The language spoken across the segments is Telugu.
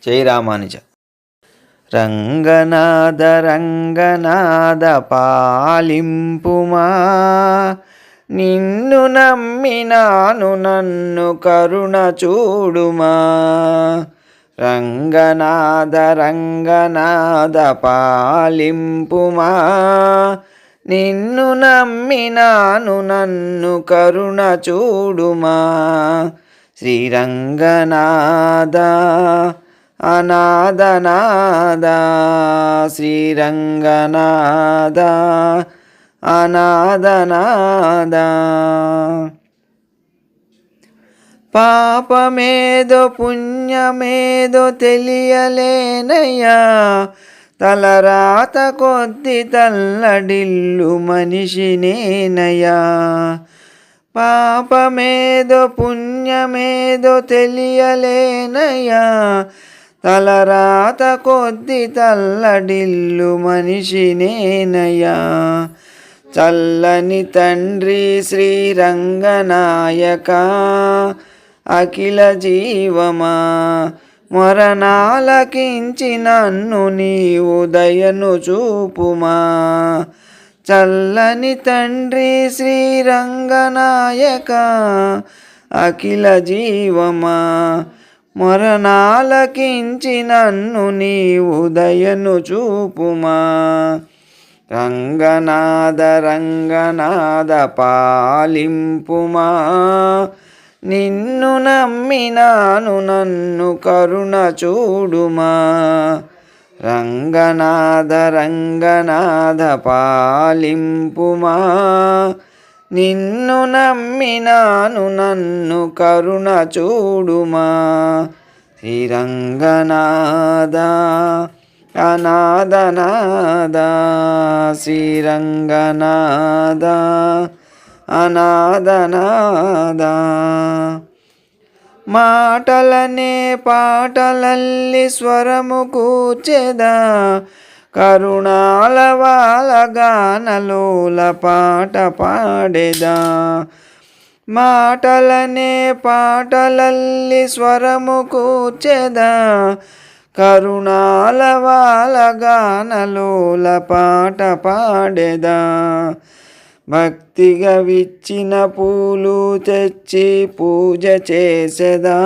జై రామానుజ. రంగనాథ రంగనాథ పాలింపుమా, నిన్ను నమ్మినాను నన్ను కరుణ చూడుమా. రంగనాథ రంగనాథ పాలింపుమా, నిన్ను నమ్మినాను నన్ను కరుణ చూడుమా. శ్రీరంగనాథ అనాథనాథ, శ్రీరంగనాథ అనాథనాథ. పాపమేదో పుణ్యమేదో తెలియలేనయ్యా, తలరాత కొద్ది తల్లడిల్లు మనిషినేనయ్యా. పాపమేదో పుణ్యమేదో తెలియలేనయ్యా, తలరాత కొద్ది తల్లడిల్లు మనిషినేనయ్యా. చల్లని తండ్రి శ్రీరంగనాయక, అఖిల జీవమా మరణాలకించి నన్ను నీవు దయను చూపుమా. చల్లని తండ్రి శ్రీరంగనాయక, అఖిల జీవమా మరణాలకించి నన్ను నీవు దయను చూపుమా. రంగనాథ రంగనాథ పాలింపుమా, నిన్ను నమ్మినాను నన్ను కరుణ చూడుమా. రంగనాథ రంగనాథ పాలింపుమా, నిన్ను నమ్మినాను నన్ను కరుణ చూడుమా. శ్రీరంగనాథ అనాథనాథ, శ్రీరంగనాథ అనాథనాథ. మాటలనే పాటలల్లి స్వరము కూర్చెదా, కరుణాల వాల గానలోల పాట పాడెదా. మాటలనే పాటలల్లి స్వరము కూర్చెదా, కరుణాల వాల గానలోల పాట పాడెదా. భక్తిగా విచ్చిన పూలు తెచ్చి పూజ చేసెదా,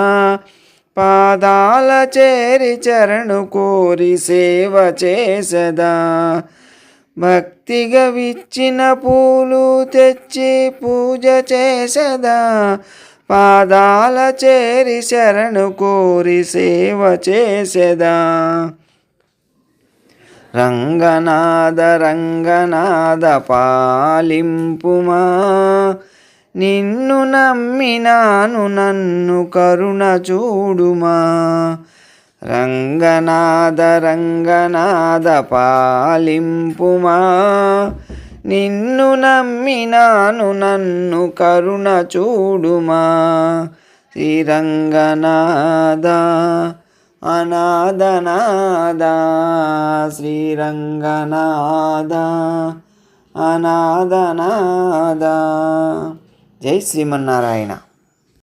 పాదాల చేరి చరణు కోరి సేవ చేసెదా. భక్తిగా విచ్చిన పూలు తెచ్చి పూజ చేసెదా, పాదాల చేరి శరణు కోరి సేవ చేసెదా. రంగనాథ రంగనాథ పాలింపుమా, నిన్ను నమ్మినాను నన్ను కరుణ చూడుమా. రంగనాథ రంగనాథ పాలింపుమా, నిన్ను నమ్మినాను నన్ను కరుణ చూడుమా. శ్రీరంగనాథ అనాథనాథ, శ్రీరంగనాథ అనాథనాథ. జై శ్రీమన్నారాయణ.